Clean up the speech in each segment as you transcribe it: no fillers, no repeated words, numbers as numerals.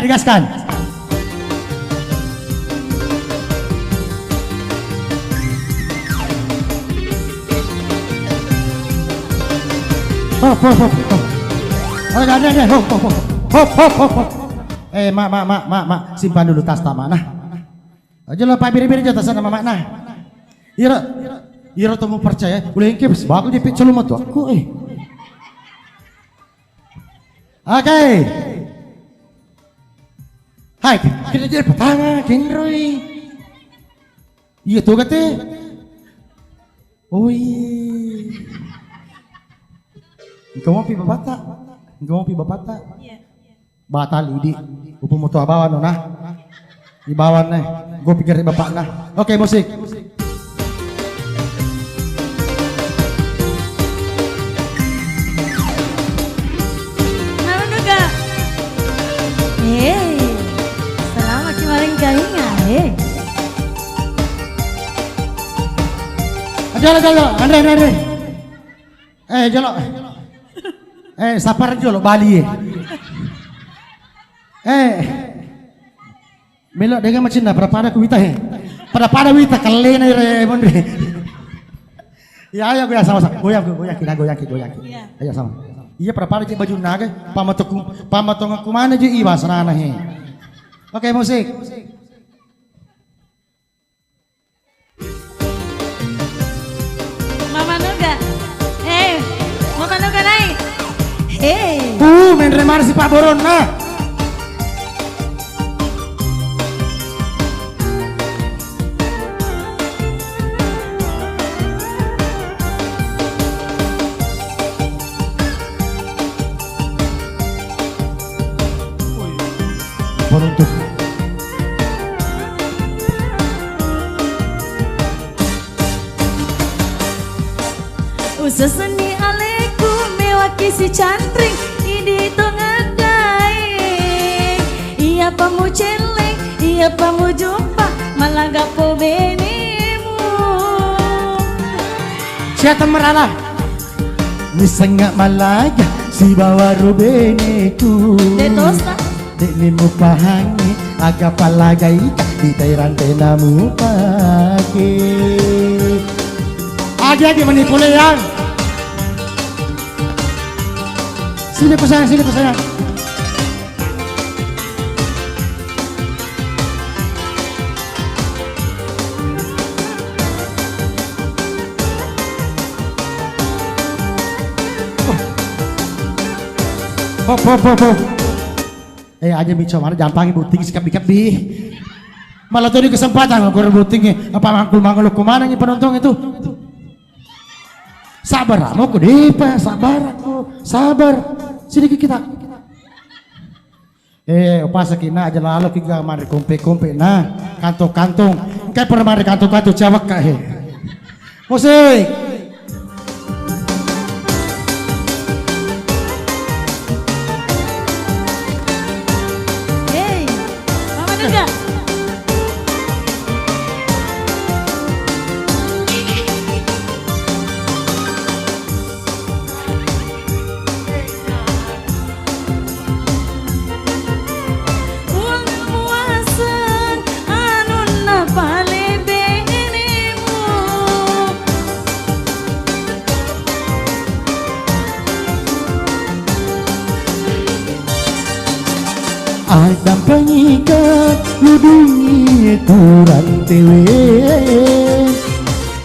digaskan. Hop, hop, hop, hop. Oh, ada. Hop, hop, hop. Hop, hop, hop, hop. Mak, simpan dulu tas tama nah. Aja lah Pak biri-biri aja tasan sama mak nah. Ira temu percaya, boleh engke bakal di picul mah tuh aku Oke. Hai, kita jadi pertama, Kenroy. Iya tuh kate. Oh iya. Engkau mau pi bapata. Iya. Batal idi. Upo mo to abawan no nah. Ibawan nih. Gue pikir bapak nah. Oke, musik. Nama nuga. Selamat kemarin kainga. Jalo. Andre. Jalo. Sapar jolo Bali. Melok dengan macam na pada kuita pada wita kalena re mondre. Ya ayo goyang sama-sama. Goyang. Ayo sama. Iya pada je baju naga pamatong aku mana je iba sanana he. Oke, musik. Mama nuga. Mama nuga naik. Main remar si Pak Boron nah. Beruntung. Usasani aleku mewaki si cantring ini tongandai. Iya pamu celeng, iya pamu jumpa malah gapo benemu. Siapa merana? Nisengak malaga si bawa rubeneku. Detosta. Dek mu pahangi agak palagai di tairan tenamu pakai. Agi menipu yang. Sini pesayang. Hop. Aja bicara mana jampangi buting sikap-sikap di. Malah tuh di kesempatan aku rebutingnya apa mangkul kemana nih penonton itu. Sabar aku dipa, sabar. Sini kita. Upasa kina aja lalu kita mari kompe nah kantong. Kayak pernah mari kantong cewek kah he. Musik. Mama nuga. Adam pengikat ludungi turang tewe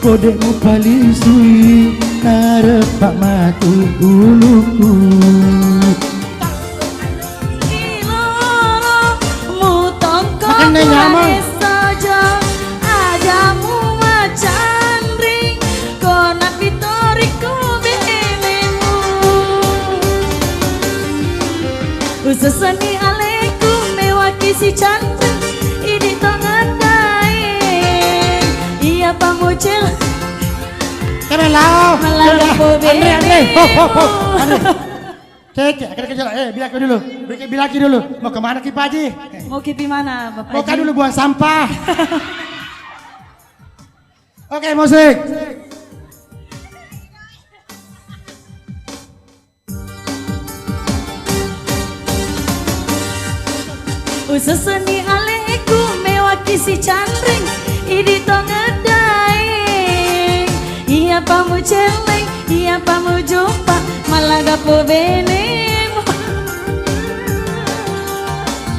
kodemu palisui narepak matu uluku Iloro mutongko Makan nyaman. saja adamu macan ring kona pitoriku benemu Usasani aleku mewaki si cantik ini tangan dae iya pamucil Kena lau Andre Hop Andre Cek kerja bilaki dulu mau kemana Ki Pak Haji mau kipi mana Bapak mau kan Haji? dulu buang sampah Oke, musik. celeng, iya pamu jumpa, malah gapo benemu.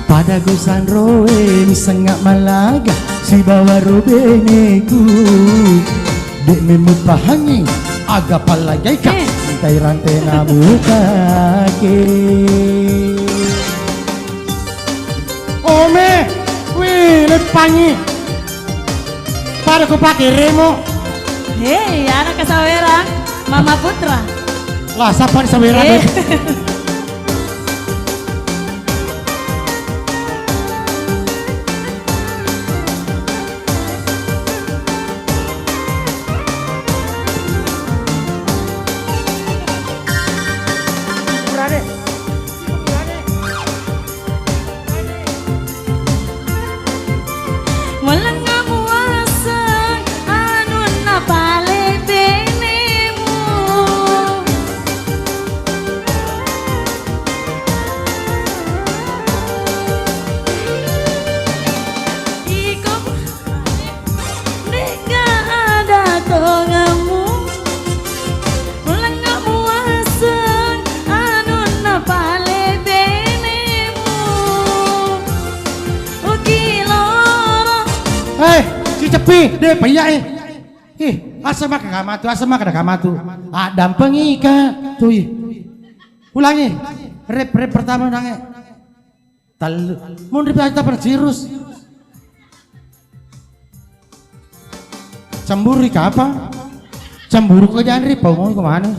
Pada gusan roe misengak malaga si bawa robeneku dek memu pahangi aga palagai ka mintai rantai nabu kake. Ome wih lepangi pada ku pakai remo. Hei anak kesawera Mama Putra. Lah siapa nih sawera Walang ngamuasang anun na pale benemu. Ikaw nega ada tongamu. Walang ngamuasang anun na pale benemu. Ukiloro si cepi deh paya asa mah kagak matu, asa mah kagak matu. Adam pengika tuh ulangi rep pertama nange talu mau rep aja persirus cemburu ke apa cemburu ke jangan rep mau kemana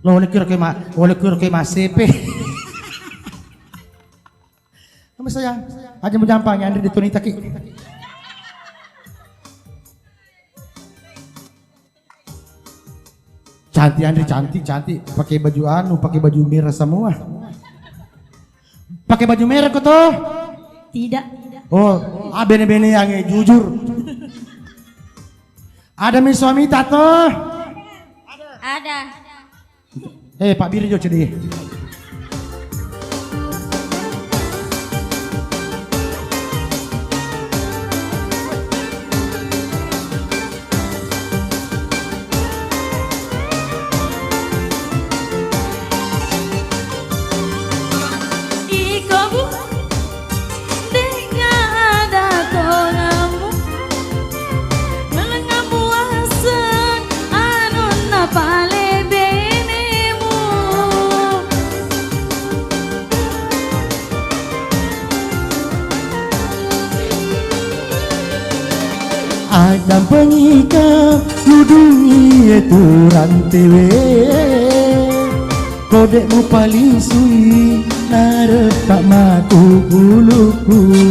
lo oleh kira ke mas CP kamu sayang aja mau jampang Andri di tunita ki. Cantik Andri, cantik pakai baju pakai baju merah semua. Pakai baju merah kok toh? tidak. Oh, bene-bene yang jujur. Ada mi suami tato? Ada. Pak Biri jo jadi. Adam pengikap ludungi itu rantewe kodekmu paling sui narep tak matu buluku